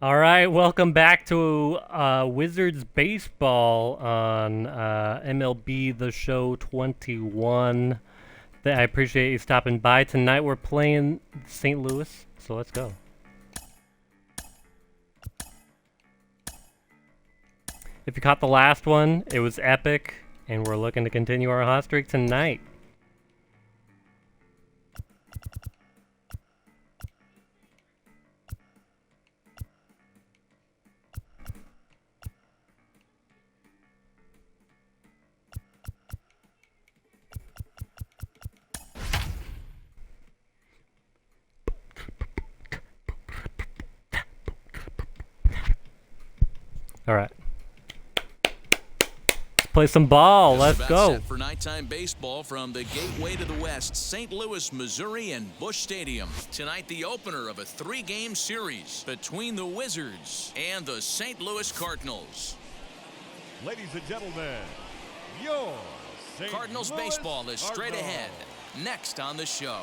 All right, welcome back to Wizards Baseball on MLB The Show 21. I appreciate you stopping by. Tonight we're playing St. Louis, so let's go. If you caught the last one, it was epic, and we're looking to continue our hot streak tonight. All right. Play some ball. Let's go. Set for nighttime baseball from the gateway to the west, St. Louis, Missouri, and Busch Stadium. Tonight, the opener of a three-game series between the Wizards and the St. Louis Cardinals. Ladies and gentlemen, your St. Cardinals Louis baseball is straight Cardinals. ahead. Next on the show,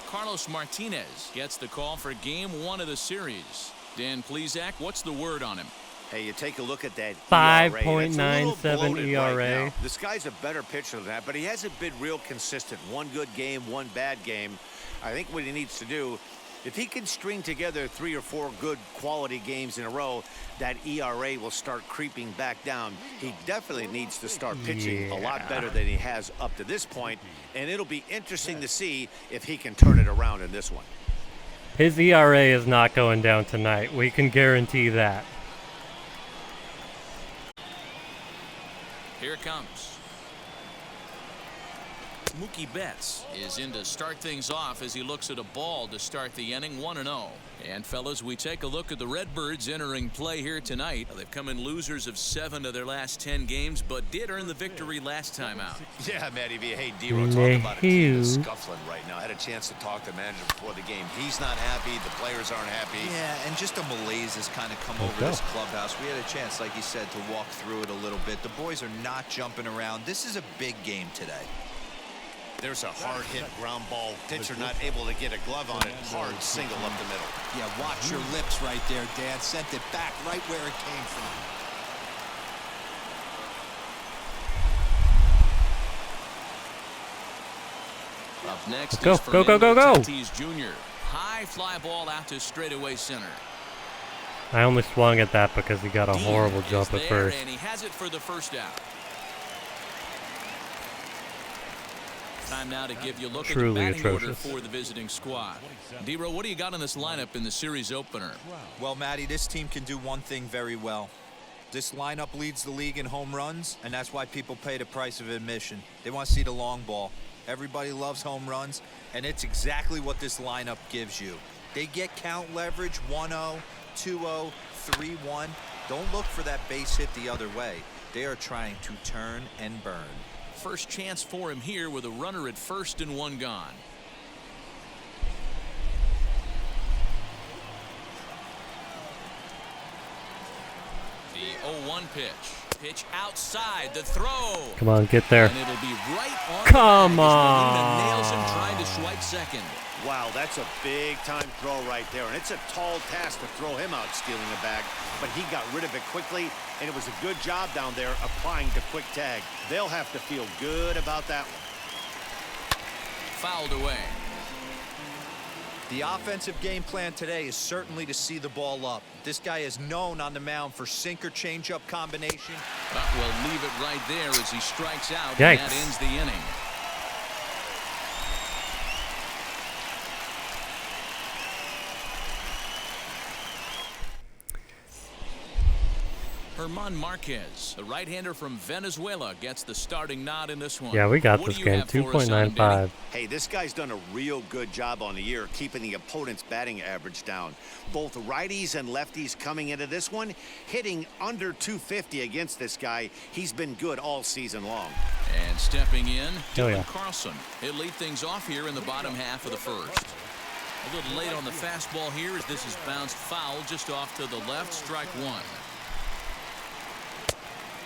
Carlos Martinez gets the call for game one of the series. Dan Plesac, what's the word on him? Hey, you take a look at that 5.97 ERA. Right, this guy's a better pitcher than that, but he hasn't been real consistent. One good game, one bad game. I think what he needs to do, if he can string together 3 or 4 good quality games in a row, that ERA will start creeping back down. He definitely needs to start pitching a lot better than he has up to this point, and it'll be interesting to see if he can turn it around in this one. His ERA is not going down tonight. We can guarantee that. Here it comes. Mookie Betts is in to start things off as he looks at a ball to start the inning, 1-0. And fellas, we take a look at the Redbirds entering play here tonight. They've come in losers of 7 of their last 10 games, but did earn the victory last time out. Yeah, Matty V. Hey, D-Ro, talk about a team that's scuffling right now. I had a chance to talk to the manager before the game. He's not happy. The players aren't happy. Yeah, and just a malaise has kind of come over this clubhouse. We had a chance, like you said, to walk through it a little bit. The boys are not jumping around. This is a big game today. There's a hard hit ground ball. Pitcher not able to get a glove on it. Hard single up the middle. Yeah, watch your lips right there, Dad. Sent it back right where it came from. Up next Go, is go, go, go, go. Tatis Jr. High fly ball out to straightaway center. I only swung at that because he got a horrible jump at first. And he has it for the first out. Time now to give you a look Truly at the batting order atrocious. for the visiting squad. D-Ro, what do you got in this lineup in the series opener? Well, Matty, this team can do one thing very well. This lineup leads the league in home runs, and that's why people pay the price of admission. They want to see the long ball. Everybody loves home runs, and it's exactly what this lineup gives you. They get count leverage 1-0, 2-0, 3-1. Don't look for that base hit the other way. They are trying to turn and burn. First chance for him here with a runner at first and 1 gone. The 0-1 pitch. Pitch outside the throw. Come on, get there. And it'll be right on. Come the on. bag as Molina nails him trying to swipe second. Wow, that's a big-time throw right there, and it's a tall task to throw him out stealing the bag, but he got rid of it quickly, and it was a good job down there applying the quick tag. They'll have to feel good about that one. Fouled away. The offensive game plan today is certainly to see the ball up. This guy is known on the mound for sinker changeup combination. But we'll leave it right there as he strikes out. Yikes. And that ends the inning. Herman Marquez, the right-hander from Venezuela, gets the starting nod in this one. Yeah, we got What this do you game. have for us on him, Danny? 2.95. Hey, this guy's done a real good job on the year keeping the opponent's batting average down. Both righties and lefties coming into this one, hitting under 250 against this guy. He's been good all season long. And stepping in, Oh, Dylan yeah. Carlson. He'll lead things off here in the bottom half of the first. A little late on the fastball here as this is bounced foul just off to the left, strike 1.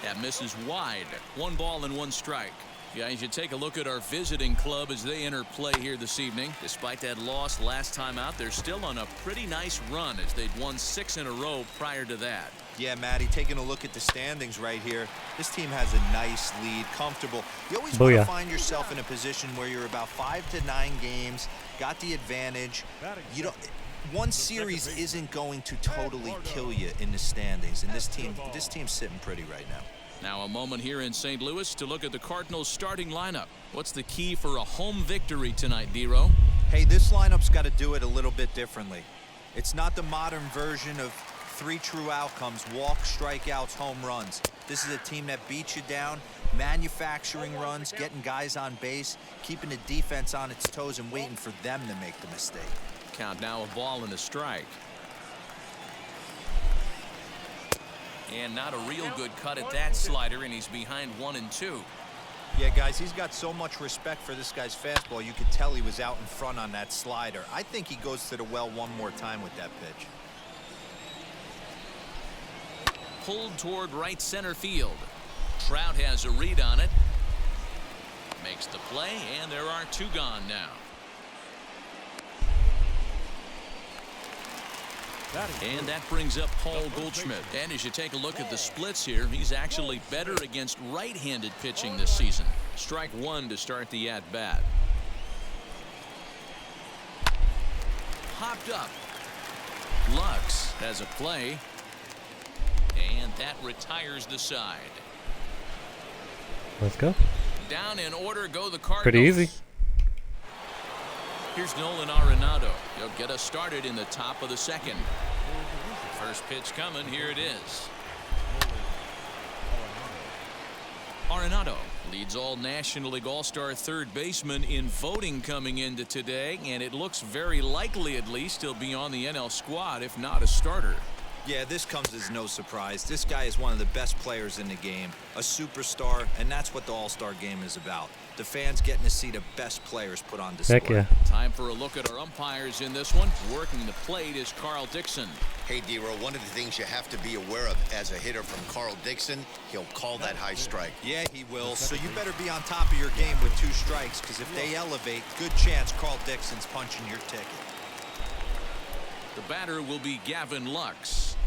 That misses wide. 1 ball and 1 strike. Yeah, you should take a look at our visiting club as they enter play here this evening. Despite that loss last time out, they're still on a pretty nice run as they'd won 6 in a row prior to that. Yeah, Matty, taking a look at the standings right here, this team has a nice lead, comfortable. You always want to find yourself in a position where you're about 5 to 9 games, got the advantage. You don't. One series isn't going to totally kill you in the standings, and this team's sitting pretty right now. Now a moment here in St. Louis to look at the Cardinals starting lineup. What's the key for a home victory tonight, Dero? Hey, this lineup's got to do it a little bit differently. It's not the modern version of 3 true outcomes: walk, strikeouts, home runs. This is a team that beats you down, manufacturing runs, getting guys on base, keeping the defense on its toes and waiting for them to make the mistake. Count now, a ball and a strike. And not a real good cut at that slider, and he's behind 1-2. Yeah, guys, he's got so much respect for this guy's fastball. You could tell he was out in front on that slider. I think he goes to the well one more time with that pitch. Pulled toward right center field. Trout has a read on it. Makes the play, and there are 2 gone now. And that brings up Paul Goldschmidt. And as you take a look at the splits here, he's actually better against right-handed pitching this season. Strike 1 to start the at-bat. Hopped up. Lux has a play. And that retires the side. Let's go. Down in order go the Cardinals. Pretty easy. Here's Nolan Arenado. He'll get us started in the top of the second. First pitch coming. Here it is. Arenado leads all National League All-Star third baseman in voting coming into today, and it looks very likely at least he'll be on the NL squad, if not a starter. Yeah, this comes as no surprise. This guy is one of the best players in the game, a superstar, and that's what the All-Star game is about. The fans getting to see the best players put on display. Heck yeah. Time for a look at our umpires in this one. Working the plate is Carl Dixon. Hey, Dero, one of the things you have to be aware of as a hitter from Carl Dixon, he'll call that high strike. Yeah, he will. So you better be on top of your game with 2 strikes, because if they elevate, good chance Carl Dixon's punching your ticket. The batter will be Gavin Lux.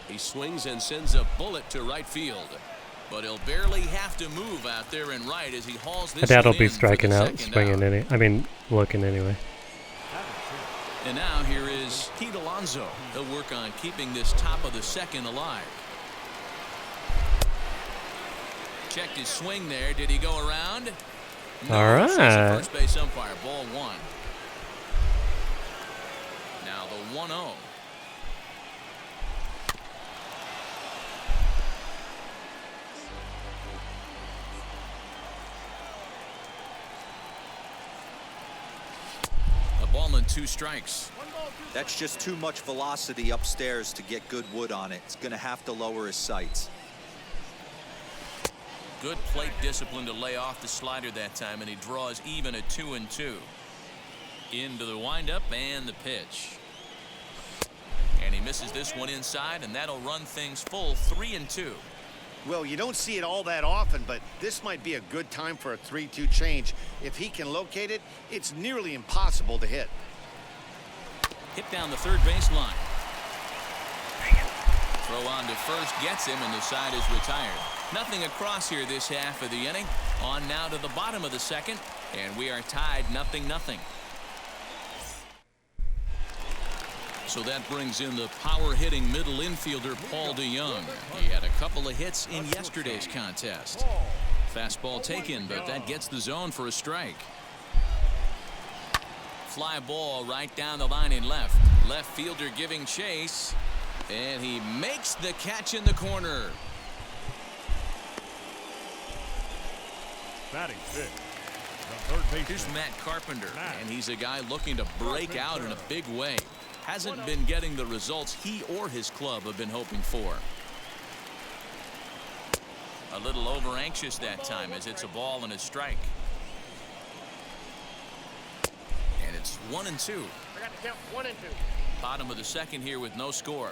He swings and sends a bullet to right field. But he'll barely have to move out there in right as he hauls this. That'll be striking out, swinging looking anyway. And now here is Pete Alonso. He'll work on keeping this top of the second alive. Checked his swing there. Did he go around? No, all right. First base umpire. Ball 1. Now the 1-0. Ball and 2 strikes. That's just too much velocity upstairs to get good wood on it. It's going to have to lower his sights. Good plate discipline to lay off the slider that time, and he draws even at 2-2. Into the windup and the pitch. And he misses this one inside, and that'll run things full 3-2. Well, you don't see it all that often, but this might be a good time for a 3-2 change. If he can locate it, it's nearly impossible to hit. Hit down the third baseline. Throw on to first gets him, and the side is retired. Nothing across here this half of the inning. On now to the bottom of the second, and we are tied 0-0. So that brings in the power-hitting middle infielder Paul DeJong. He had a couple of hits in yesterday's contest. Fastball taken, but that gets the zone for a strike. Fly ball right down the line in left. Left fielder giving chase, and he makes the catch in the corner. Batting fifth, the third baseman. Here's Matt Carpenter, and he's a guy looking to break out in a big way. Hasn't been getting the results he or his club have been hoping for. A little over anxious that time as it's a ball and a strike. And it's 1-2. I got to count 1 and 2. Bottom of the second here with no score.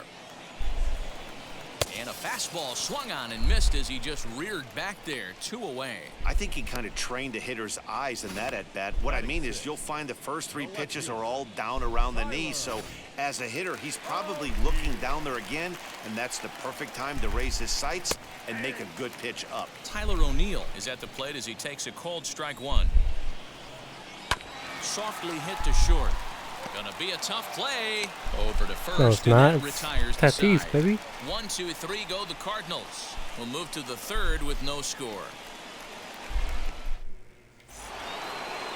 And a fastball swung on and missed as he just reared back there, 2 away. I think he kind of trained the hitter's eyes in that at bat. What I mean is you'll find the first 3 pitches are all down around the knee. So as a hitter, he's probably looking down there again, and that's the perfect time to raise his sights and make a good pitch up. Tyler O'Neill is at the plate as he takes a called strike 1. Softly hit to short. Gonna be a tough play. Over to first. No, it's not. And that retires the Tatis, side. baby. 1, 2, 3 go the Cardinals. We'll move to the 3rd with no score.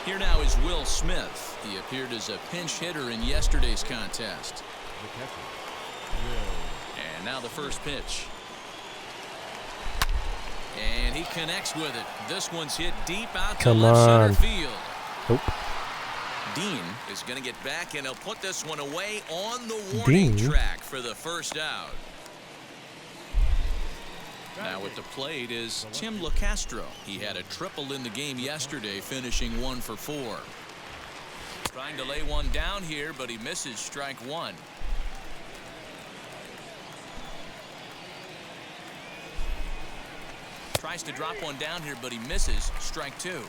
Here now is Will Smith. He appeared as a pinch hitter in yesterday's contest. And now the first pitch. And he connects with it. This one's hit deep out to left center field. Nope. Dean is going to get back, and he'll put this one away on the warning track for the first out. Now at the plate is Tim Lecastro. He had a triple in the game yesterday, finishing 1 for 4. Trying to lay one down here, but he misses strike 1. Tries to drop one down here, but he misses strike 2.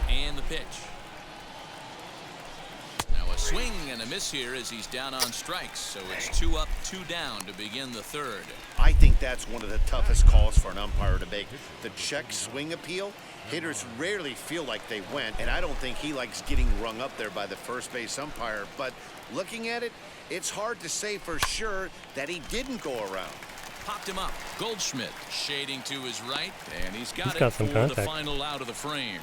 And the pitch. Now a swing and a miss here as he's down on strikes. So it's 2 up, 2 down to begin the 3rd. I think that's one of the toughest calls for an umpire to make. The check swing appeal. Hitters rarely feel like they went, and I don't think he likes getting rung up there by the first base umpire. But looking at it, it's hard to say for sure that he didn't go around. Popped him up. Goldschmidt shading to his right, and he's got got it some for contact. the final out of the frame.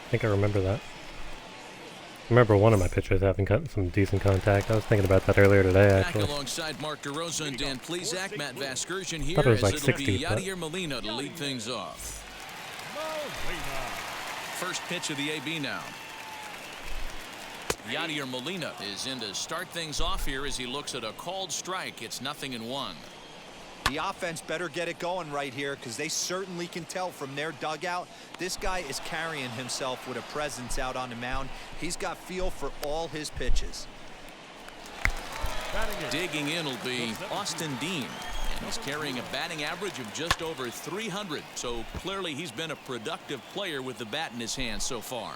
I think I remember that. I remember one of my pitchers having some decent contact. I was thinking about that earlier today, actually. Back alongside Mark DeRosa and Dan Plesac, Matt Vasgersian here, Thought it was as like it'll 60, be but- Yadier Molina to lead things off. First pitch of the AB now. Yadier Molina is in to start things off here as he looks at a called strike. It's 0-1. The offense better get it going right here, because they certainly can tell from their dugout this guy is carrying himself with a presence out on the mound. He's got feel for all his pitches. Digging in will be Austin Dean. And he's carrying a batting average of just over 300. So clearly he's been a productive player with the bat in his hand so far.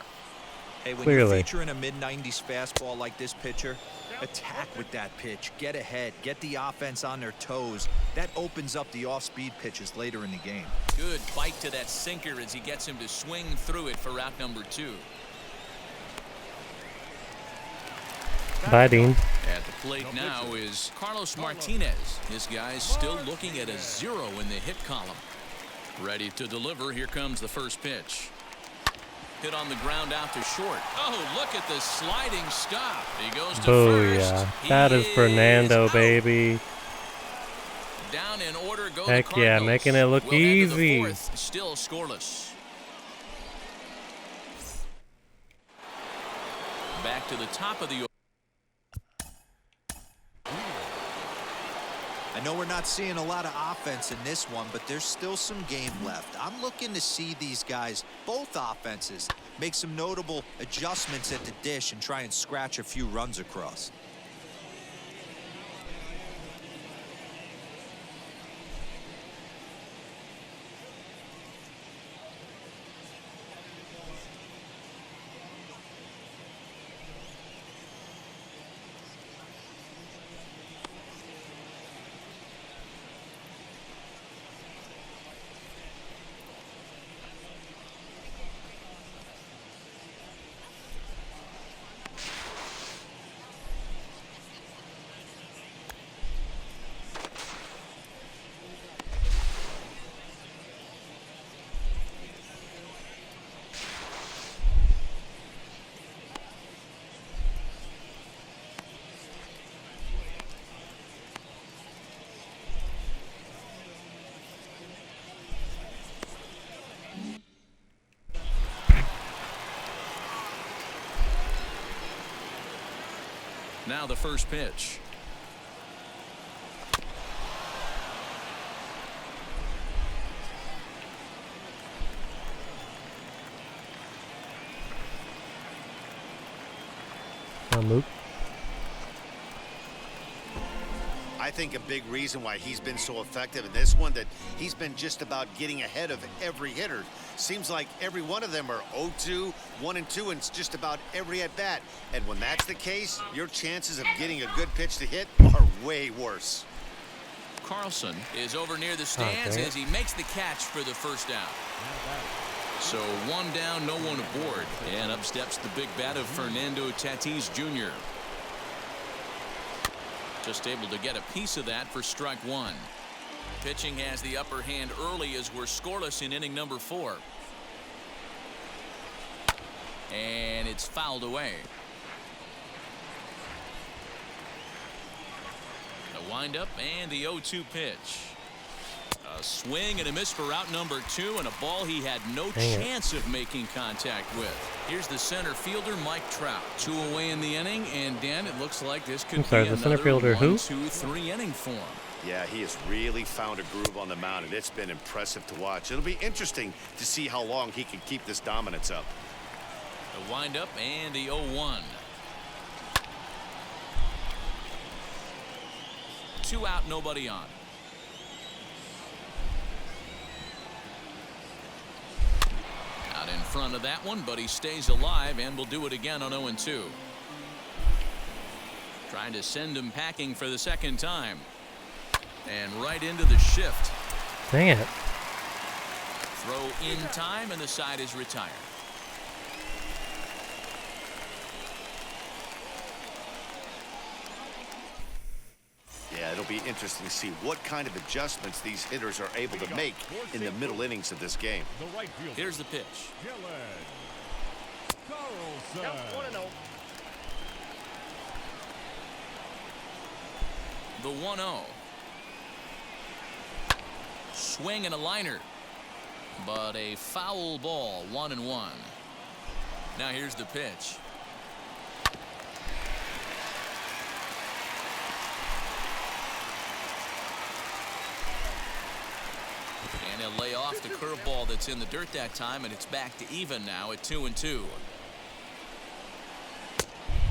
Hey, when Clearly. you're featuring a mid-90s fastball like this pitcher, attack with that pitch. Get ahead. Get the offense on their toes. That opens up the off-speed pitches later in the game. Good bite to that sinker as he gets him to swing through it for out number 2. Bye, Dean. At the plate now is Carlos Martinez. This guy's still looking at a 0 in the hit column. Ready to deliver. Here comes the first pitch. Hit on the ground out to short. Oh, look at the sliding stop. He goes to first. Booyah. That is Fernando, out. baby. Down in order go Heck the yeah, Cardinals. making it look We'll head to the easy. 4th, still scoreless. Back to the top of the. I know we're not seeing a lot of offense in this one, but there's still some game left. I'm looking to see these guys, both offenses, make some notable adjustments at the dish and try and scratch a few runs across. Now the first pitch. Mook. I think a big reason why he's been so effective in this one, that he's been just about getting ahead of every hitter. Seems like every one of them are 0-2, 1-2, and it's just about every at bat. And when that's the case, your chances of getting a good pitch to hit are way worse. Carlson is over near the stands as he makes the catch for the first down. So one down, no one aboard. And up steps the big bat of Fernando Tatis Jr. Just able to get a piece of that for strike one. Pitching has the upper hand early as we're scoreless in inning number 4. And it's fouled away. The windup and the 0-2 pitch. A swing and a miss for out number 2, and a ball he had no chance of making contact with. Here's the center fielder, Mike Trout. 2 away in the inning, and Dan, it looks like this could be the center fielder 1, 2, 3 inning for him. Yeah, he has really found a groove on the mound, and it's been impressive to watch. It'll be interesting to see how long he can keep this dominance up. The windup and the 0-1. 2 out, nobody on. Out in front of that one, but he stays alive and will do it again on 0-2. Trying to send him packing for the second time. And right into the shift. Dang it. Throw in time, and the side is retired. Yeah, it'll be interesting to see what kind of adjustments these hitters are able to make in the middle innings of this game. Here's the pitch. The 1-0. Swing and a liner, but a foul ball. 1-1. Now here's the pitch. And he'll lay off the curveball that's in the dirt that time, and it's back to even now at 2-2.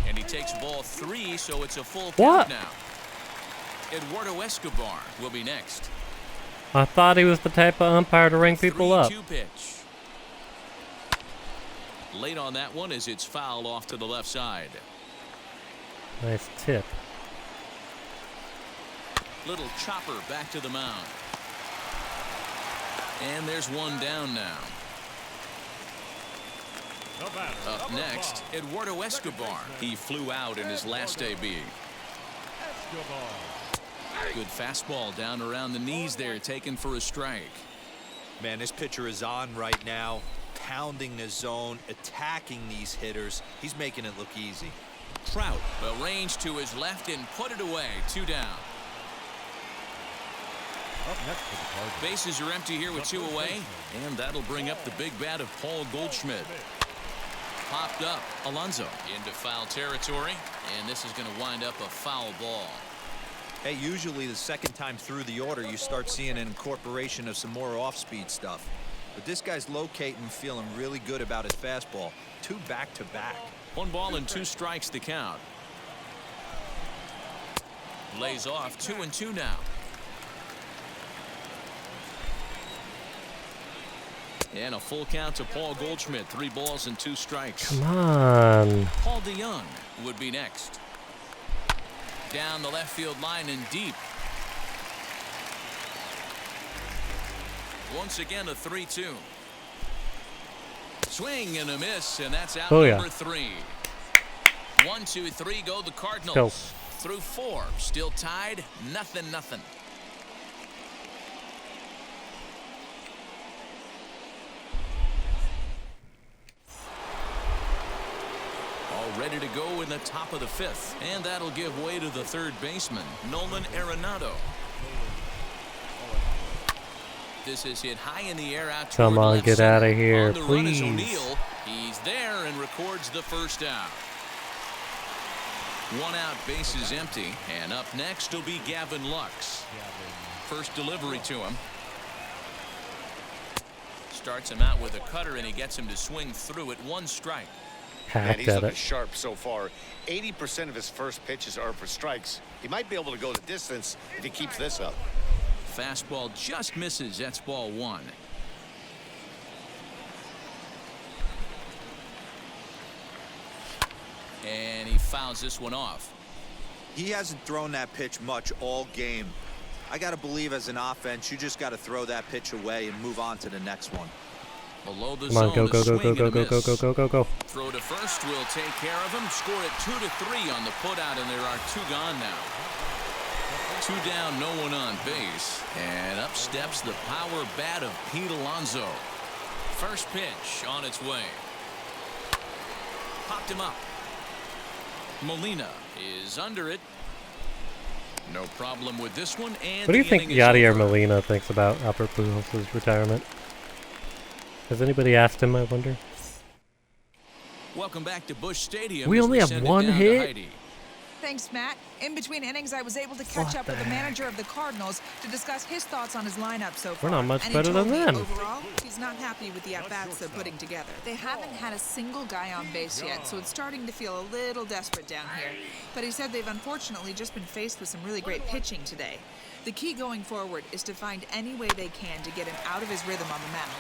And he takes ball 3, so it's a full count now. Eduardo Escobar will be next. I thought he was the type of umpire to ring people up. 3-2 pitch. Late on that one as it's fouled off to the left side. Nice tip. Little chopper back to the mound. And there's one down now. Up next, Eduardo Escobar. He flew out in his last AB. Good fastball down around the knees there, taken for a strike. Man, this pitcher is on right now, pounding the zone, attacking these hitters. He's making it look easy. Trout, well, range to his left and put it away. 2 down. Bases are empty here with 2 away, and that'll bring up the big bat of Paul Goldschmidt. Popped up Alonso into foul territory, and this is going to wind up a foul ball. Hey, usually the second time through the order you start seeing an incorporation of some more off-speed stuff, but this guy's locating, feeling really good about his fastball. 2 back-to-back. 1 ball and 2 strikes to count. Lays off. 2-2 now. And a full count to Paul Goldschmidt. 3 balls and 2 strikes. Come on. Paul DeYoung would be next. Down the left field line and deep. Once again a 3-2. Swing and a miss, and that's out number 3. 1, 2, 3 go the Cardinals. Go. Through 4, still tied, 0-0. Ready to go in the top of the 5th, and that'll give way to the third baseman, Nolan Arenado. This is hit high in the air out toward Come on, left get center. out of here, On the run is please. O'Neal. He's there and records the first out. 1 out, bases empty, and up next will be Gavin Lux. First delivery to him. Starts him out with a cutter, and he gets him to swing through it. 1 strike. Man, hacked he's at looking it. sharp so far. 80% of his first pitches are for strikes. He might be able to go the distance if he keeps this up. Fastball just misses. That's ball 1. And he fouls this one off. He hasn't thrown that pitch much all game. I got to believe as an offense, you just got to throw that pitch away and move on to the next one. Below the Come on, zone, go, a go, go, swing go, and go, a go, go, miss. go, go, go. Throw to first will take care of him. Score it 2-3 on the putout, and there are 2 gone now. 2 down, no one on base. And up steps the power bat of Pete Alonso. First pitch on its way. Popped him up. Molina is under it. No problem with this one. And What do you the think inning is Yadier over. Molina thinks about Albert Pujols' retirement? Has anybody asked him, I wonder? Welcome back to Busch Stadium. We as only have send it one down to hit? Heidi. Thanks, Matt. In between innings, I was able to catch What up with the the manager of the Cardinals to discuss his thoughts on his lineup so We're far. not much And better he told than me them. Overall, he's not happy with the at-bats they're putting together. They haven't had a single guy on base yet, so it's starting to feel a little desperate down here. But he said they've unfortunately just been faced with some really great pitching today. The key going forward is to find any way they can to get him out of his rhythm on the mound.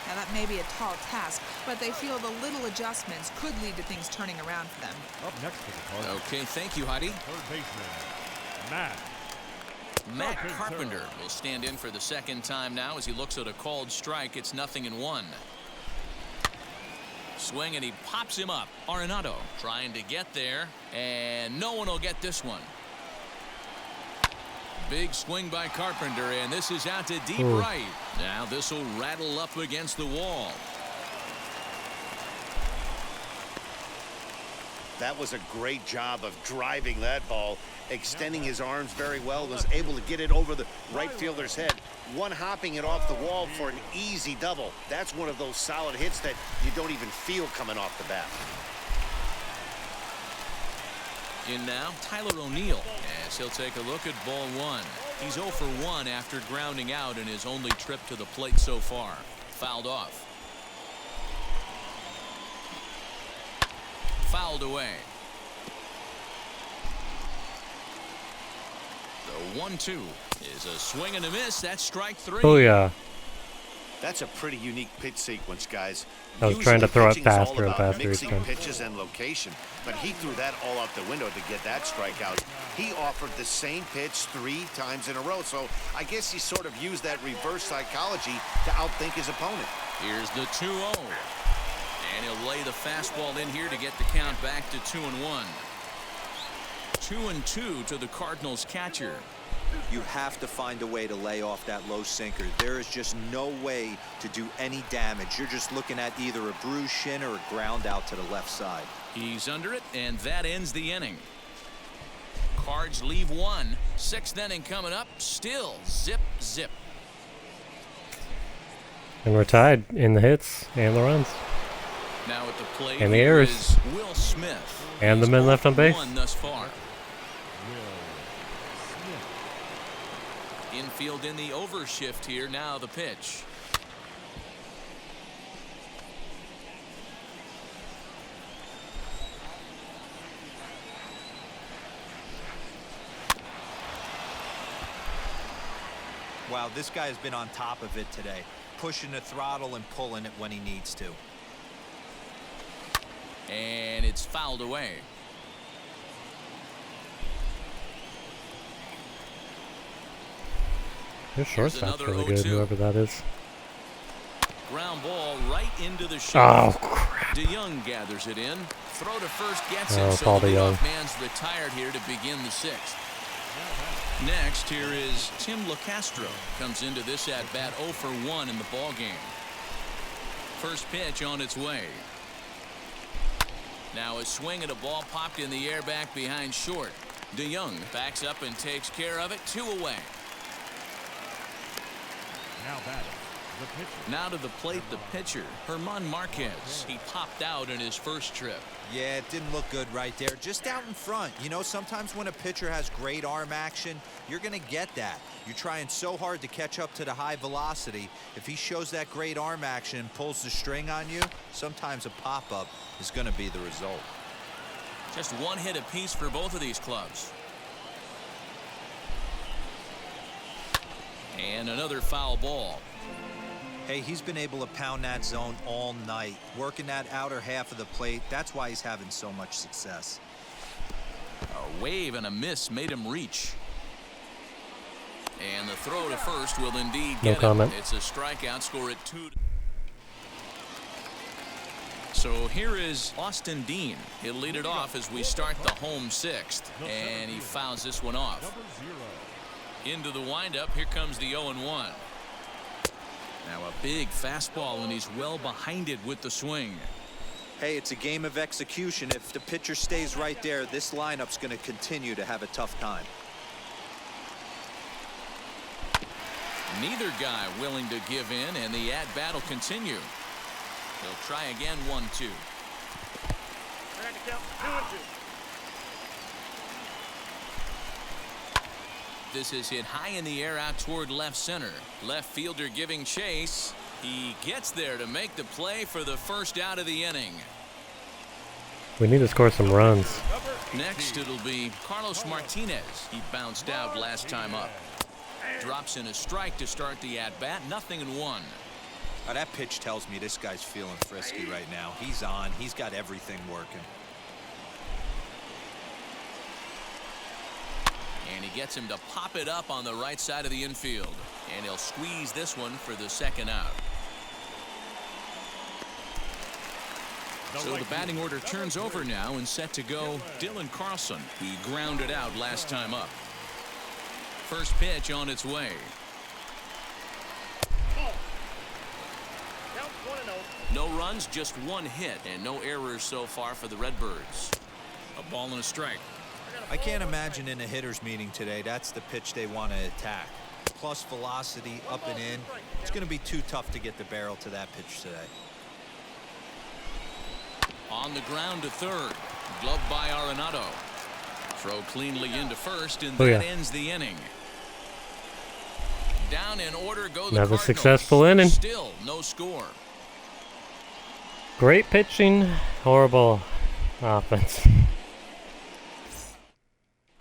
Now, that may be a tall task, but they feel the little adjustments could lead to things turning around for them. Up next for the Cardinals, Okay, thank you, Heidi. third baseman, Matt Carpenter will stand in for the second time now as he looks at a called strike. It's 0-1. Swing, and he pops him up. Arenado trying to get there, and no one will get this one. Big swing by Carpenter, and this is out to deep right. Now this will rattle up against the wall. That was a great job of driving that ball, extending his arms very well, was able to get it over the right fielder's head, one hopping it off the wall for an easy double. That's one of those solid hits that you don't even feel coming off the bat. In now, Tyler O'Neill, as he'll take a look at ball 1. He's 0 for 1 after grounding out in his only trip to the plate so far. Fouled off. Fouled away. The 1-2 is a swing and a miss. That's strike 3. Oh, yeah. That's a pretty unique pitch sequence, guys. I was trying to Usually throw it pitching is all faster and about faster each mixing time. pitches and location, but he threw that all out the window to get that strikeout. He offered the same pitch 3 times in a row, so I guess he sort of used that reverse psychology to outthink his opponent. Here's the 2-0. And he'll lay the fastball in here to get the count back to 2-1. 2-2 to the Cardinals catcher. You have to find a way to lay off that low sinker. There is just no way to do any damage. You're just looking at either a bruised shin or a ground out to the left side. He's under it, and that ends the inning. Cards leave 1. 6th inning coming up. Still zip, zip. And we're tied in the hits and the runs. Now at the plate And the here errors. is Will Smith. And the He's men 0 left on for base. 1 thus far. Infield in the overshift here. Now the pitch. Wow, this guy has been on top of it today, pushing the throttle and pulling it when he needs to. And it's fouled away. Their shortstop's another really good, 0-2. whoever that is. Ground ball right into the shaft. Oh, crap. DeYoung gathers it in. Throw to first gets Oh, it. So Paul the DeYoung. leadoff man's retired here to begin the 6th. Next, here is Tim Lecastro. Comes into this at bat 0 for 1 in the ball game. First pitch on its way. Now a swing and a ball popped in the air back behind short. DeYoung backs up and takes care of it. 2 away. now batting, The pitcher. Now to the plate, the pitcher, Herman Marquez. He popped out in his first trip. Yeah, it didn't look good right there. Just out in front. You know, sometimes when a pitcher has great arm action, you're going to get that. You're trying so hard to catch up to the high velocity. If he shows that great arm action and pulls the string on you, sometimes a pop-up is going to be the result. Just one hit apiece for both of these clubs. And another foul ball. Hey, he's been able to pound that zone all night, working that outer half of the plate. That's why he's having so much success. A wave and a miss made him reach. And the throw to first will indeed No get comment. him. It's a strikeout, score at 2. So here is Austin Dean. He'll lead it off as we start the home 6th. And he fouls this one off. Number 0. Into the windup, here comes the 0-1. Now a big fastball, and he's well behind it with the swing. Hey, it's a game of execution. If the pitcher stays right there, this lineup's going to continue to have a tough time. Neither guy willing to give in, and the at-bat will continue. He'll try again, 1-2. This is hit high in the air out toward left center. Left fielder giving chase. He gets there to make the play for the first out of the inning. We need to score some runs. Next, it'll be Carlos Martinez. He bounced out last time up. Drops in a strike to start the at-bat. 0-1. Now, that pitch tells me this guy's feeling frisky right now. He's on. He's got everything working. And he gets him to pop it up on the right side of the infield. And he'll squeeze this one for the second out. So the batting order turns over now and set to go Dylan Carlson. He grounded out last time up. First pitch on its way. No runs, just one hit, and no errors so far for the Redbirds. A ball and a strike. I can't imagine in a hitter's meeting today that's the pitch they want to attack. Plus velocity up and in. It's going to be too tough to get the barrel to that pitch today. On the ground to third. Gloved by Arenado. Throw cleanly into first, and that ends the inning. Down in order go the Another Cardinals. successful inning. Still no score. Great pitching, horrible offense.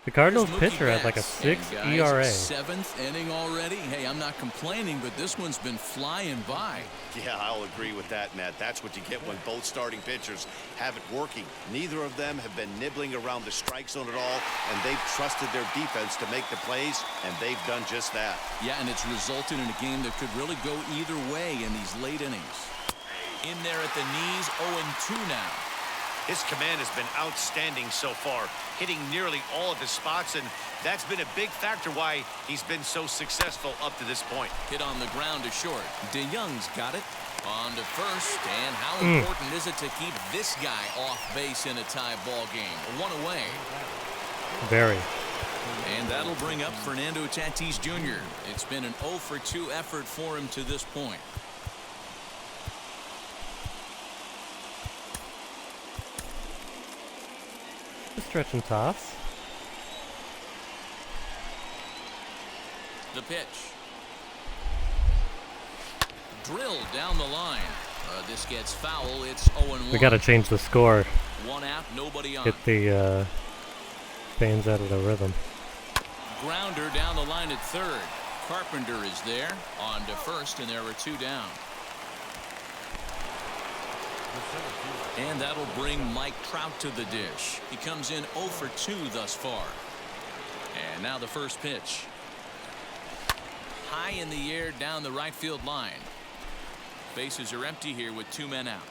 The Cardinals pitcher had like a 6 ERA. 7th inning already. Hey, I'm not complaining, but this one's been flying by. Yeah, I'll agree with that, Matt. That's what you get when both starting pitchers have it working. Neither of them have been nibbling around the strike zone at all, and they've trusted their defense to make the plays, and they've done just that. Yeah, and it's resulted in a game that could really go either way in these late innings. In there at the knees, 0-2 now. His command has been outstanding so far, hitting nearly all of his spots, and that's been a big factor why he's been so successful up to this point. Hit on the ground to short. DeYoung's got it. On to first, and how important is it to keep this guy off base in a tie ball game? One away. Very. And that'll bring up Fernando Tatis Jr. It's been an 0-for-2 effort for him to this point. Stretch and toss. The pitch. Drilled down the line. This gets foul. It's 0-1. We got to change the score. One out, nobody on. Get the fans out of the rhythm. Grounder down the line at third. Carpenter is there. On to first, and there are 2 down. And that'll bring Mike Trout to the dish. He comes in 0-for-2 thus far. And now the first pitch. High in the air down the right field line. Bases are empty here with 2 men out.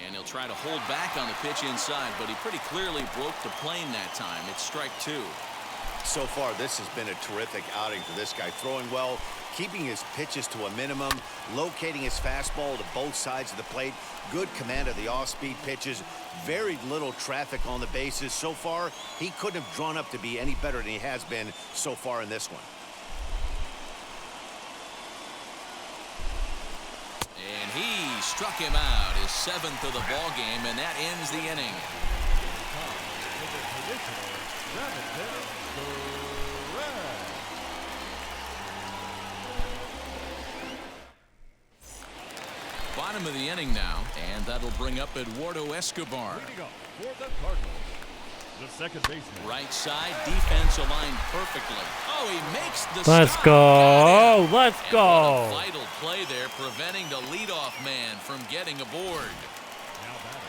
And he'll try to hold back on the pitch inside, but he pretty clearly broke the plane that time. It's strike 2. So far, this has been a terrific outing for this guy. Throwing well, keeping his pitches to a minimum, locating his fastball to both sides of the plate, good command of the off-speed pitches, very little traffic on the bases. So far, he couldn't have drawn up to be any better than he has been so far in this one. And he struck him out, his 7th of the ball game, and that ends the inning. Bottom of the inning now, and that'll bring up Eduardo Escobar. Leading up for the Cardinals, the second baseman. Right side, defense aligned perfectly. Oh, he makes the Let's stop. go. Let's And go. what a vital play there, preventing the leadoff man from getting aboard.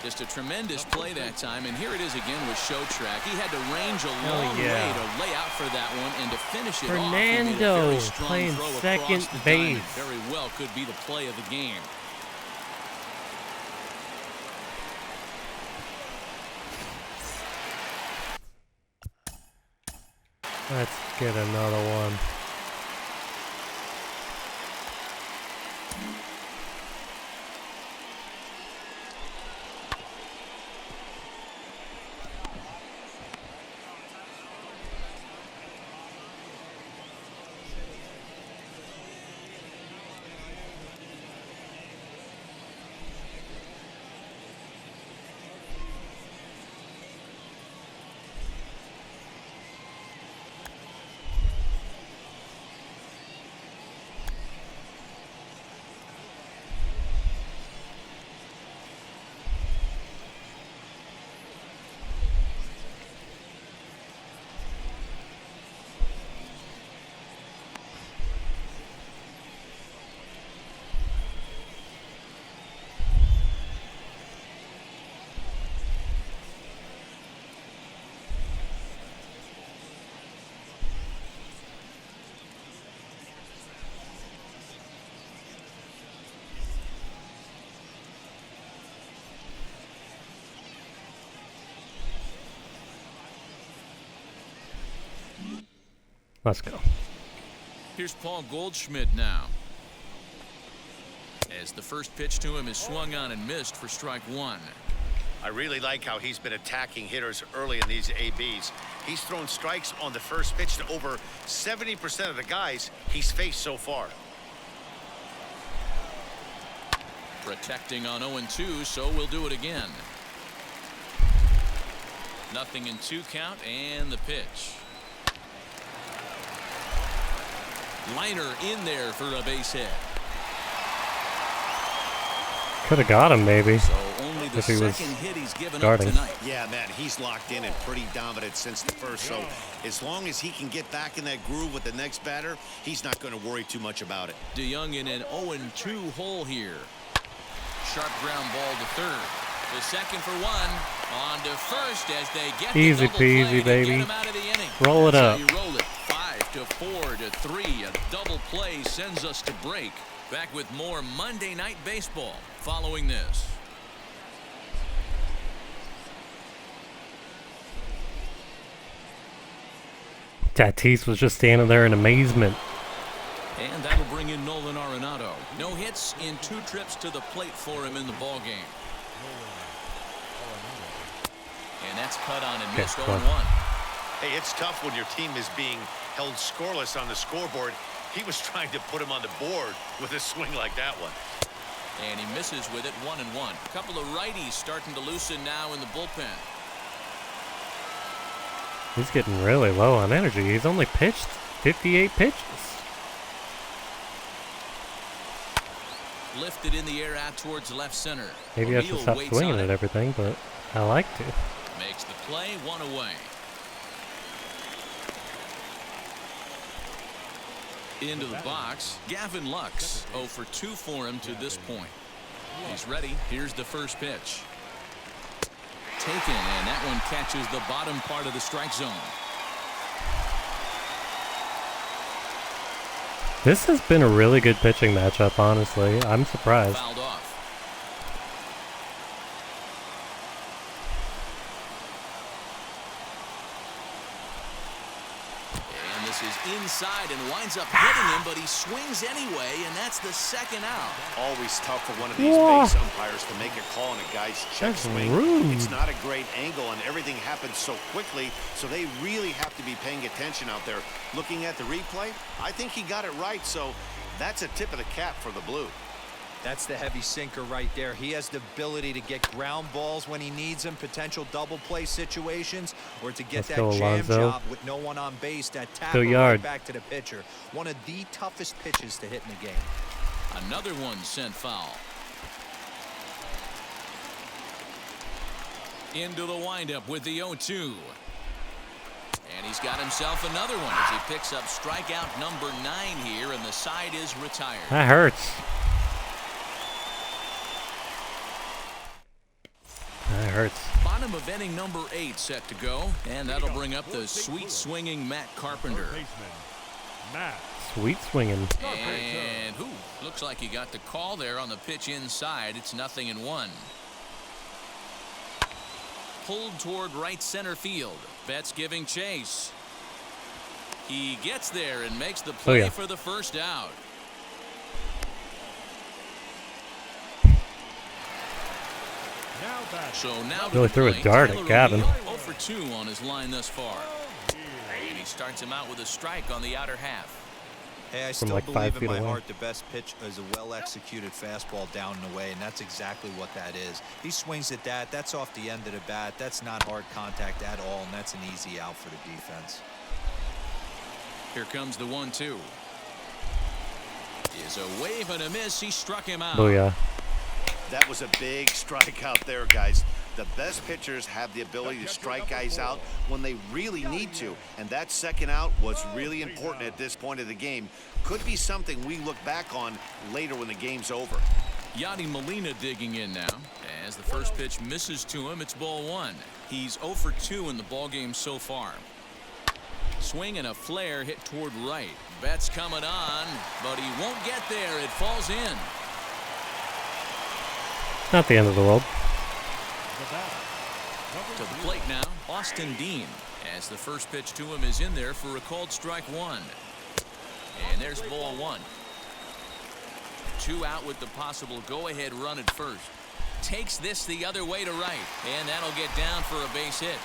Just a tremendous play that time, and here it is again with Show Track. He had to range a long way to lay out for that one and to finish it off. He made a Fernando very strong playing throw across second the base. diamond. Very well could be the play of the game. Let's get another one. Let's go. Here's Paul Goldschmidt now, as the first pitch to him is swung on and missed for strike one. I really like how he's been attacking hitters early in these ABs. He's thrown strikes on the first pitch to over 70% of the guys he's faced so far. Protecting on 0-2, so we'll do it again. 0-2 count, and the pitch. Liner in there for a base hit. Could have got him maybe. So only the If he was second hit he's given starting. up tonight. Yeah, man, he's locked in and pretty dominant since the first. So as long as he can get back in that groove with the next batter, he's not going to worry too much about it. DeYoung in an 0-2 hole here. Sharp ground ball to third. The second for one. On to first as they get Easy the double play peasy, to baby. get him out of the inning. Roll it That's up. how you roll it. 5-4-3. A double play sends us to break. Back with more Monday Night Baseball following this. Tatis was just standing there in amazement. And that'll bring in Nolan Arenado. No hits in 2 trips to the plate for him in the ball game. And that's cut on and missed 0-1. Hey, it's tough when your team is being held scoreless on the scoreboard. He was trying to put him on the board with a swing like that one. And he misses with it, 1-1. A couple of righties starting to loosen now in the bullpen. He's getting really low on energy. He's only pitched 58 pitches. Lifted in the air out towards left center. Maybe I should O'Neal stop waits swinging on at it. everything, but I like to. Makes the play, 1 away. Into the box, Gavin Lux. 0 for 2 for him to this point. He's ready. Here's the first pitch. Taken, and that one catches the bottom part of the strike zone. This has been a really good pitching matchup, honestly. I'm surprised. Fouled off. And this is inside and winds up hitting him, but he swings anyway, and that's the second out. Always tough for one of these base umpires to make a call on a guy's check swing. Rude. It's not a great angle, and everything happens so quickly, so they really have to be paying attention out there. Looking at the replay, I think he got it right, so that's a tip of the cap for the Blue. That's the heavy sinker right there. He has the ability to get ground balls when he needs them, potential double play situations, or to get that jam job with no one on base, that tackle right back to the pitcher. One of the toughest pitches to hit in the game. Another one sent foul. Into the windup with the 0-2. And he's got himself another one as he picks up strikeout number 9 here, and the side is retired. That hurts. That hurts. Bottom of inning number 8 set to go, and that'll bring up the sweet swinging Matt Carpenter. Sweet swinging. And looks like he got the call there on the pitch inside. It's 0-1. Pulled toward right center field. Betts giving chase. He gets there and makes the play for the first out. So now really threw a dart at Gavin. 0 for 2 on his line thus far. And he starts him out with a strike on the outer half. Hey, I still believe in my heart the best pitch is a well-executed fastball down and away, and that's exactly what that is. He swings at that. That's off the end of the bat. That's not hard contact at all, and that's an easy out for the defense. Here comes the 1-2. Is a wave and a miss. He struck him out. Oh, yeah. That was a big strikeout there, guys. The best pitchers have the ability to strike guys out when they really need to, and that second out was really important at this point of the game. Could be something we look back on later when the game's over. Yadi Molina digging in now. As the first pitch misses to him, it's ball 1. He's 0 for 2 in the ballgame so far. Swing and a flare hit toward right. Betts coming on, but he won't get there. It falls in. Not the end of the world. To the plate now, Austin Dean, as the first pitch to him is in there for a called strike 1. And there's ball 1. 2 out with the possible go-ahead run at first. Takes this the other way to right, and that'll get down for a base hit.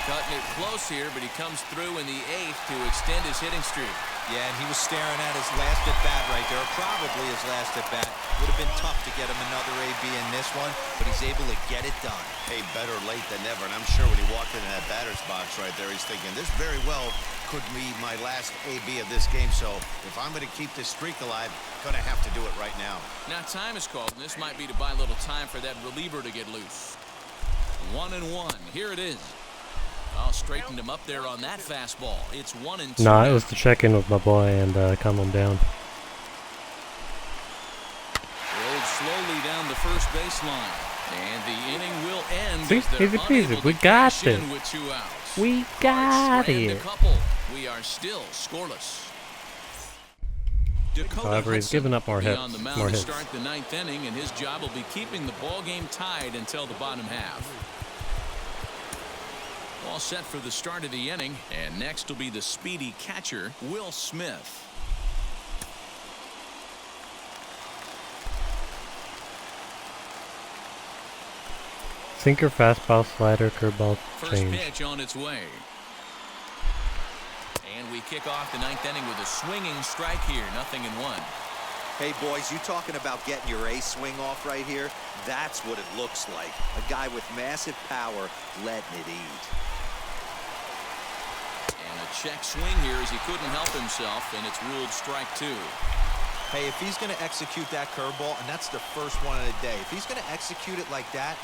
Cutting it close here, but he comes through in the 8th to extend his hitting streak. Yeah, and he was staring at his last at-bat right there, probably his last at-bat. Would have been tough to get him another AB in this one, but he's able to get it done. Hey, better late than never, and I'm sure when he walked into that batter's box right there, he's thinking, this very well could be my last AB of this game, so if I'm going to keep this streak alive, going to have to do it right now. Now time is called, and this might be to buy a little time for that reliever to get loose. 1-1. Here it is. I'll straighten him up there on that fastball. It's 1-2. Nah, it was to check in with my boy and calm him down. Rolled slowly down the first baseline, and the inning will end. See, easy peasy. We got this. With 2 outs. We got it. We are still scoreless. However, he's given up more hits. On the mound to start the 9th inning, and his job will be keeping the ball game tied until the bottom half. All set for the start of the inning, and next will be the speedy catcher, Will Smith. Sinker, fastball, slider, curveball, First change. pitch on its way. And we kick off the 9th inning with a swinging strike here, 0-1. Hey, boys, you talking about getting your ace swing off right here? That's what it looks like. A guy with massive power letting it eat. Check swing here as he couldn't help himself, and it's ruled strike 2. Hey, if he's going to execute that curveball, and that's the first one of the day, if he's going to execute it like that,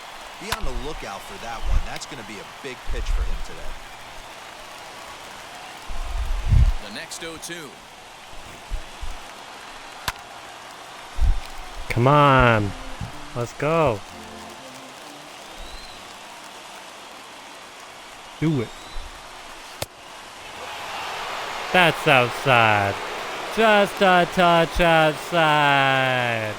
be on the lookout for that one. That's going to be a big pitch for him today. The next 0-2. Come on. Let's go. Do it. That's outside. Just a touch outside.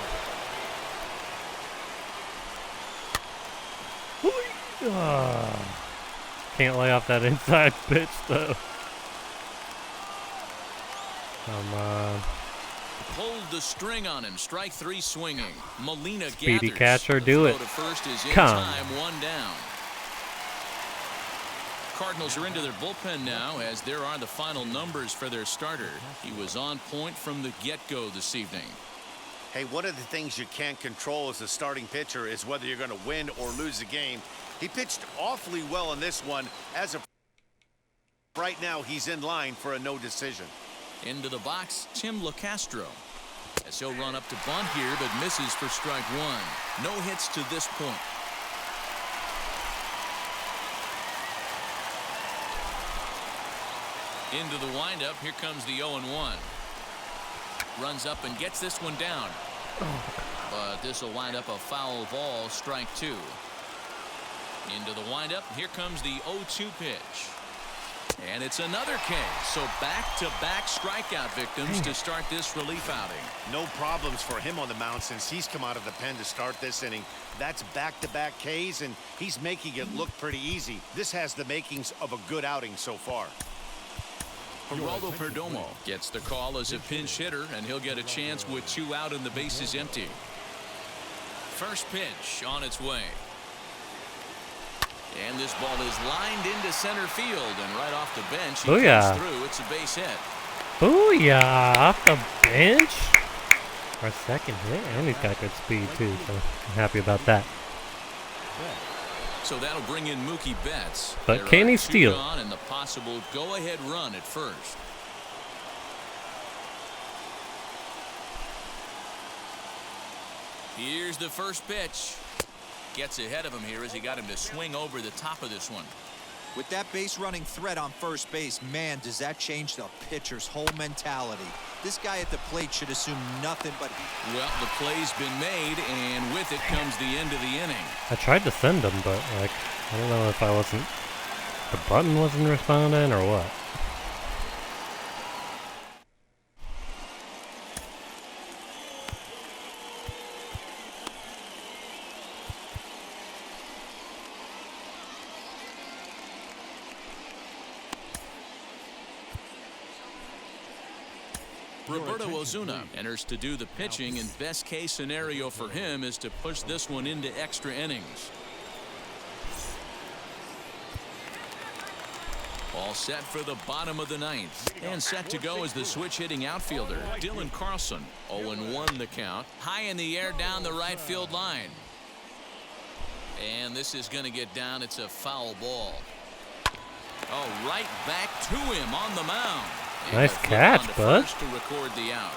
can't lay off that inside pitch, though. Come on. Pulled the string on him. Strike 3 swinging. Molina Speedy gathers. catcher, The do throw it. to first is in Come. time, 1 down. Cardinals are into their bullpen now, as there are the final numbers for their starter. He was on point from the get-go this evening. Hey, one of the things you can't control as a starting pitcher is whether you're going to win or lose a game. He pitched awfully well in this one. As of right now, he's in line for a no decision. Into the box, Tim Locastro. As he'll run up to bunt here, but misses for strike 1. No hits to this point. Into the windup. Here comes the 0-1. Runs up and gets this one down. But this will wind up a foul ball, strike 2. Into the windup. Here comes the 0-2 pitch. And it's another K. So back-to-back strikeout victims to start this relief outing. No problems for him on the mound since he's come out of the pen to start this inning. That's back-to-back Ks, and he's making it look pretty easy. This has the makings of a good outing so far. Geraldo Perdomo gets the call as a pinch hitter, and he'll get a chance with 2 out and the bases empty. First pitch on its way. And this ball is lined into center field, and right off the bench, he comes through. It's a base hit. Booyah! Off the bench. Our second hit, and he's got good speed too, so I'm happy about that. So that'll bring in Mookie Betts. But can he steal? On and the possible go-ahead run at first. Here's the first pitch. Gets ahead of him here as he got him to swing over the top of this one. With that base running threat on first base, man, does that change the pitcher's whole mentality. This guy at the plate should assume nothing but... Well, the play's been made, and with it comes the end of the inning. I tried to send him, but like I don't know if the button wasn't responding or what. Roberto Ozuna enters to do the pitching, and best case scenario for him is to push this one into extra innings. All set for the bottom of the 9th, and set to go is the switch-hitting outfielder Dylan Carlson. 0-1 the count, high in the air down the right field line, and this is going to get down. It's a foul ball. Oh, right back to him on the mound. Nice catch, bud. To record the out.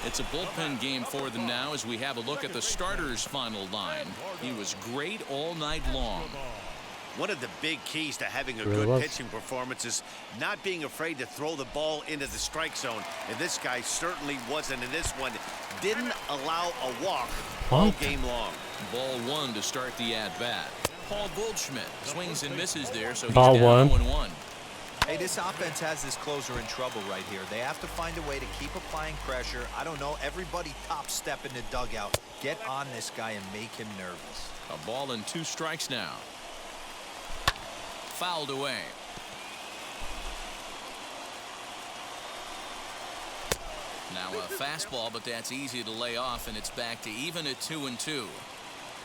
It's a bullpen game for them now as we have a look at the starter's final line. He was great all night long. One of the big keys to having a Really good was. pitching performance is not being afraid to throw the ball into the strike zone. And this guy certainly wasn't in this one. Didn't allow a walk all game long. Ball 1 to start the at-bat. Paul Goldschmidt swings and misses there, so he's Ball down 1. 0-1. Hey, this offense has this closer in trouble right here. They have to find a way to keep applying pressure. I don't know, everybody top step in the dugout. Get on this guy and make him nervous. A ball and 2 strikes now. Fouled away. Now a fastball, but that's easy to lay off, and it's back to even at 2-2.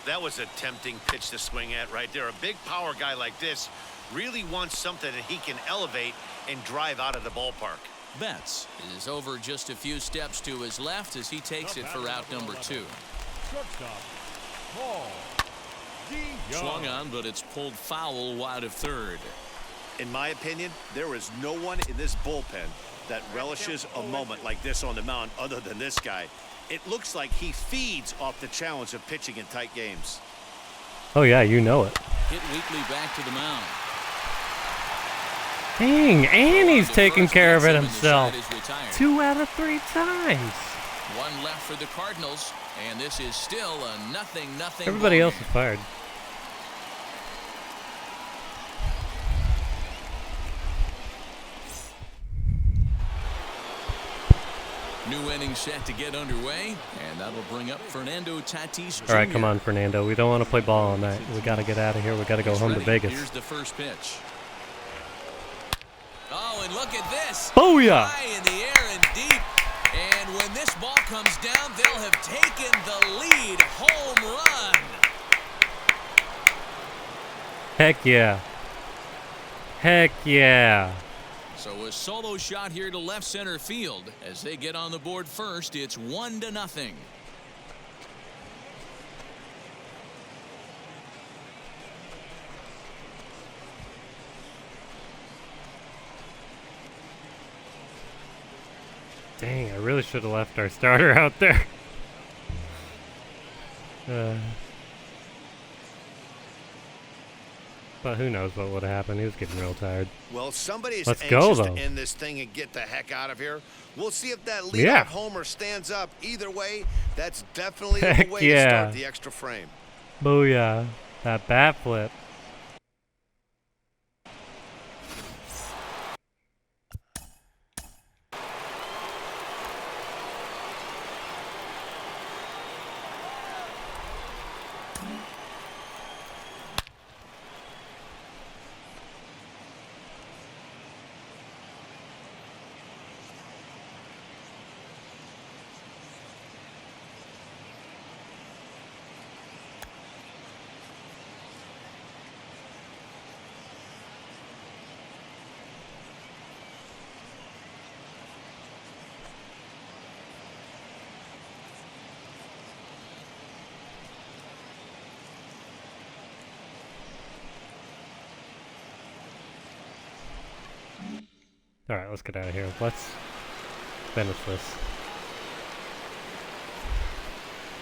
That was a tempting pitch to swing at right there. A big power guy like this really wants something that he can elevate and drive out of the ballpark. Betts is over just a few steps to his left as he takes it for out number 2. Shortstop, Paul DeYoung. Swung on, but it's pulled foul wide of third. In my opinion, there is no one in this bullpen that relishes a moment like this on the mound other than this guy. It looks like he feeds off the challenge of pitching in tight games. Oh yeah, you know it. Hit weakly back to the mound. Dang, and he's taking care of it Gets him, and himself. the side is retired. 2 out of 3 times. 1 left for the Cardinals, and this is still a 0-0. Everybody ball else game. is fired. New inning set to get underway, and that'll bring up Fernando Tatis Jr. All right, come on, Fernando. We don't want to play ball all night. We got to get out of here. We got to go home to Vegas. Here's the first pitch. Oh, and look at this. Booyah! High in the air and deep. And when this ball comes down, they'll have taken the lead. Home run. Heck yeah. Heck yeah. So a solo shot here to left center field. As they get on the board first, it's 1-0. Dang, I really should have left our starter out there. But who knows what would have happened. He was getting real tired. Well, somebody's Let's anxious go, though. to end this thing and get the heck out of here. We'll see if that leadoff homer stands up. Either way, that's definitely the way to start the extra frame. Booyah. That bat flip. All right, let's get out of here. Let's finish this.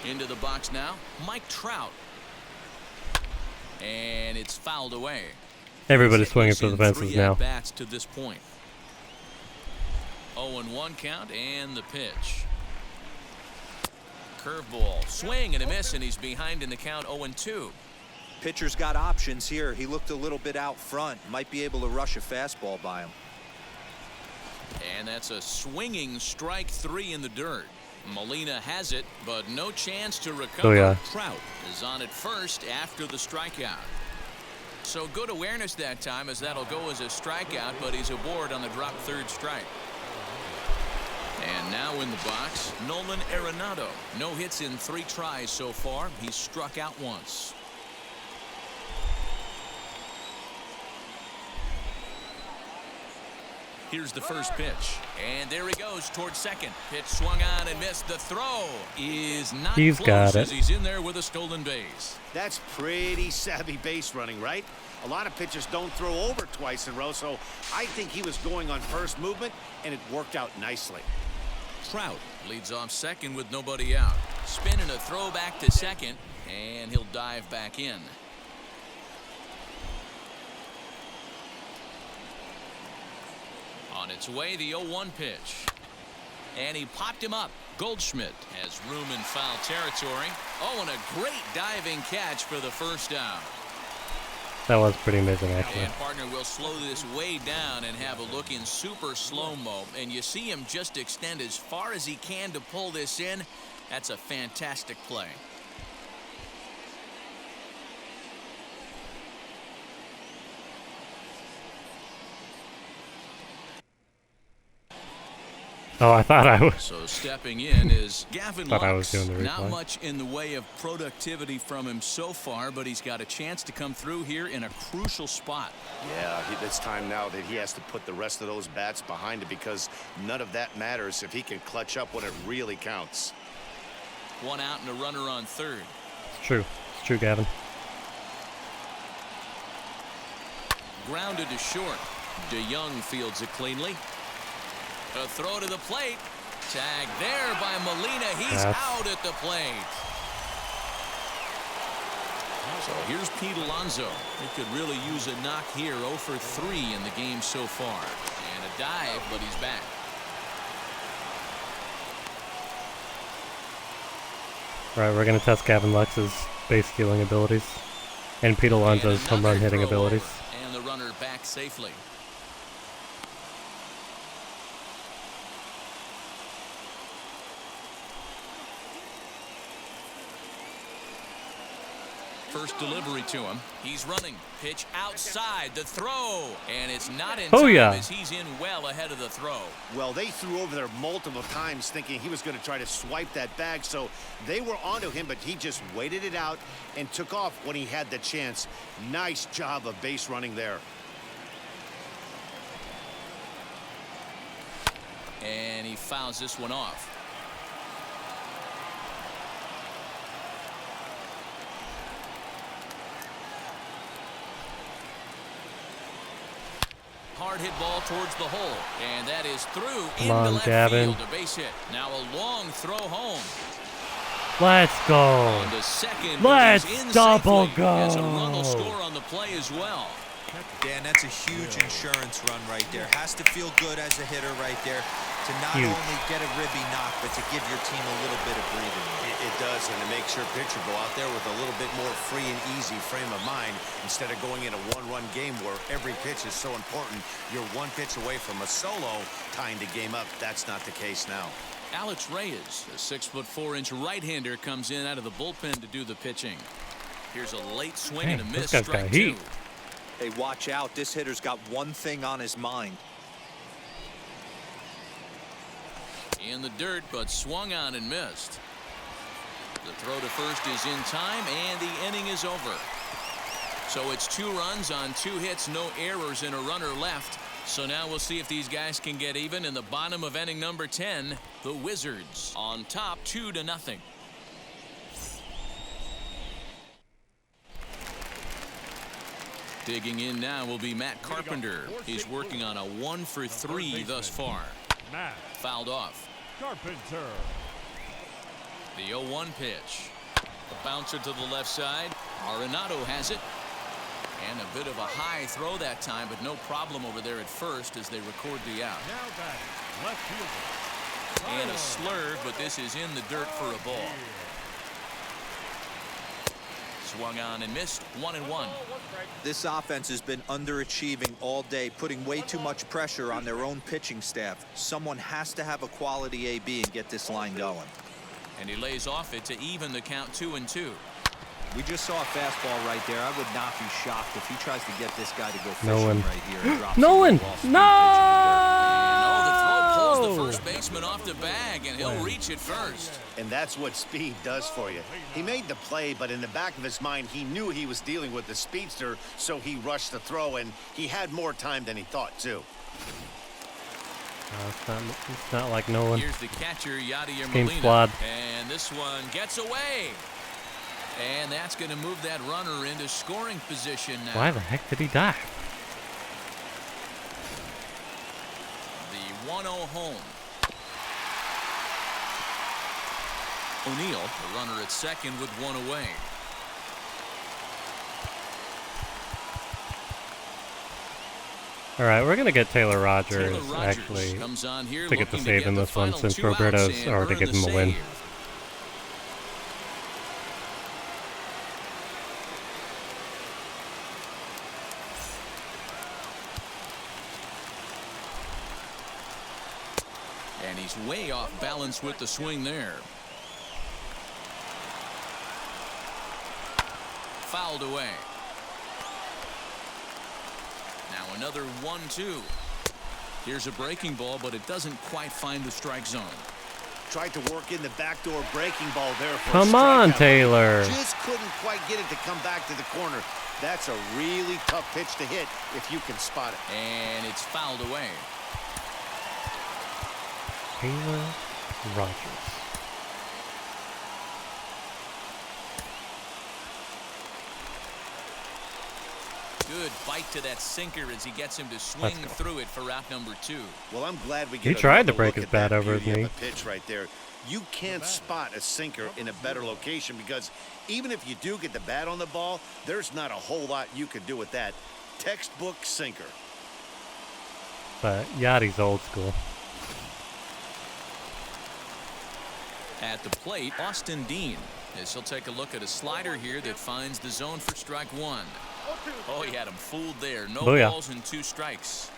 Into the box now, Mike Trout. And it's fouled away. Everybody's swinging for the fences now. Bats to this point. 0-1 count and the pitch. Curveball, swing and a miss, and he's behind in the count. 0-2. Pitcher's got options here. He looked a little bit out front. Might be able to rush a fastball by him. And that's a swinging strike 3 in the dirt. Molina has it, but no chance to recover. Oh, yeah. Trout is on at first after the strikeout. So good awareness that time, as that'll go as a strikeout, but he's aboard on the drop third strike. And now in the box, Nolan Arenado. No hits in 3 tries so far. He's struck out once. Here's the first pitch, and there he goes towards second. Pitch swung on and missed. The throw is not He's close got it. as he's in there with a stolen base. That's pretty savvy base running, right? A lot of pitchers don't throw over twice in a row, so I think he was going on first movement, and it worked out nicely. Trout leads off second with nobody out. Spinning a throw back to second, and he'll dive back in. On its way, the 0-1 pitch. And he popped him up. Goldschmidt has room in foul territory. Oh, and a great diving catch for the first down. That was pretty amazing, actually. And partner will slow this way down and have a look in super slow-mo. And you see him just extend as far as he can to pull this in. That's a fantastic play. Oh, I thought I was. So stepping in is Gavin Lux. I was doing the replay. Not much in the way of productivity from him so far, but he's got a chance to come through here in a crucial spot. Yeah, it's time now that he has to put the rest of those bats behind it, because none of that matters if he can clutch up when it really counts. 1 out and a runner on third. It's true. It's true, Gavin. Grounded to short. DeYoung fields it cleanly. A throw to the plate. Tag there by Molina. He's out at the plate. So here's Pete Alonso. He could really use a knock here. 0 for 3 in the game so far. And a dive, but he's back. All right, we're going to test Gavin Lux's base stealing abilities and Pete Alonso's home run hitting abilities. And the runner back safely. First delivery to him. He's running. Pitch outside. The throw. And it's not in Oh, time yeah. as he's in well ahead of the throw. Well, they threw over there multiple times thinking he was going to try to swipe that bag, so they were onto him, but he just waited it out and took off when he had the chance. Nice job of base running there. And he fouls this one off. Hard hit ball towards the hole, and that is through into on, left Gavin. field. A base hit. Now a long throw home. Let's go. On to second, but Let's he's in double safely as a run will go. score on the play as well. Dan, that's a huge insurance run right there. Has to feel good as a hitter right there to not Huge. only get a ribby knock, but to give your team a little bit of breathing room. It does, and to make sure pitcher go out there with a little bit more free and easy frame of mind instead of going in a one-run game where every pitch is so important. You're one pitch away from a solo tying the game up. That's not the case now. Alex Reyes, a 6'4" right-hander, comes in out of the bullpen to do the pitching. Here's a late swing and a Dang, miss. this guy's got Strike heat. two. Hey, watch out. This hitter's got one thing on his mind. In the dirt, but swung on and missed. The throw to first is in time, and the inning is over. So it's 2 runs on 2 hits, no errors, and a runner left. So now we'll see if these guys can get even in the bottom of inning number 10. The Wizards on top 2-0. Digging in now will be Matt Carpenter. He's working on a 1-for-3 thus far. Matt Fouled off. Carpenter. The 0-1 pitch. A bouncer to the left side. Arenado has it. And a bit of a high throw that time, but no problem over there at first as they record the out. Now back. Left fielder. And a slurve, but this is in the dirt for a ball. Swung on and missed. 1-1. This offense has been underachieving all day, putting way too much pressure on their own pitching staff. Someone has to have a quality AB and get this line going. And he lays off it to even the count 2-2. We just saw a fastball right there. I would not be shocked if he tries to get this guy to go fishing Nolan. right here. And drops Nolan. him with a ball-speed Oh, the throw pulls the No. first baseman off the bag, and he'll reach it first. And that's what speed does for you. He made the play, but in the back of his mind, he knew he was dealing with the speedster, so he rushed the throw, and he had more time than he thought, too. It's not like Nolan. Here's the catcher, Yadier Game Molina. squad. And this one gets away. And that's going to move that runner into scoring position now. Why the heck did he die? The 1-0 home. O'Neill, the runner at second with 1 away. All right, we're gonna get Taylor Rogers, Taylor Rogers actually comes on here to get the looking save in the this one final since 2 outs Roberto's and or to earn give the him a win. save. And he's way off balance with the swing there. Fouled away. Now another 1-2. Here's a breaking ball, but it doesn't quite find the strike zone. Tried to work in the backdoor breaking ball there for a Come on, strikeout. Taylor. Just couldn't quite get it to come back to the corner. That's a really tough pitch to hit if you can spot it. And it's fouled away. Taylor Rogers. Good bite to that sinker as he gets him to swing Let's go. through it for out number 2. Well, I'm glad we get He tried to another break look his at bat that over his beauty knee. of a pitch right there. You can't spot a sinker in a better location because even if you do get the bat on the ball, there's not a whole lot you could do with that. Textbook sinker. But Yachty's old school. At the plate, Austin Dean, as he'll take a look at a slider here that finds the zone for strike 1. Oh, he had him fooled there. No Booyah. balls and 2 strikes.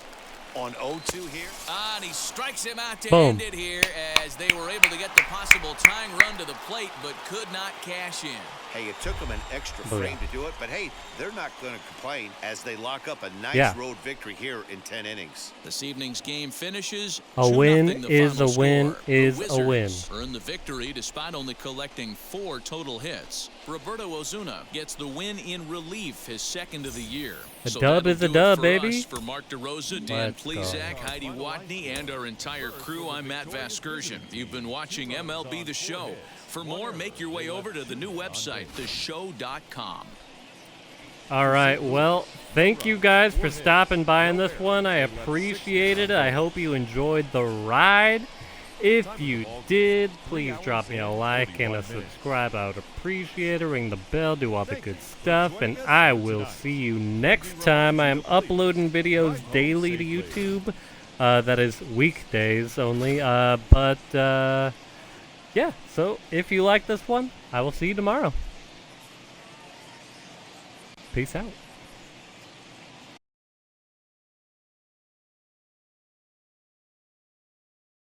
On 0-2 here. And he strikes him out to Boom. end it here as they were able to get the possible tying run to the plate but could not cash in. Hey, it took them an extra Oh, frame yeah. to do it, but hey, they're not going to complain as they lock up a nice Yeah. road victory here in 10 innings. This evening's game finishes A 2-0 win the is final a win score. is The a win. Wizards earn the victory despite only collecting 4 total hits. Roberto Ozuna gets the win in relief, his second of the year. A So dub that'll is a do it dub, for baby. us. For Mark DeRosa, Dan Let's go. Plezak, Heidi Watney, and our entire crew, I'm Matt Vasgersian. You've been watching MLB The Show. For more, make your way over to the new website, theshow.com. All right, well, thank you guys for stopping by in this one. I appreciate it. I hope you enjoyed the ride. If you did, please drop me a like and a subscribe. I would appreciate it. Ring the bell, do all the good stuff, and I will see you next time. I am uploading videos daily to YouTube. That is weekdays only. Yeah, so if you like this one, I will see you tomorrow. Peace out.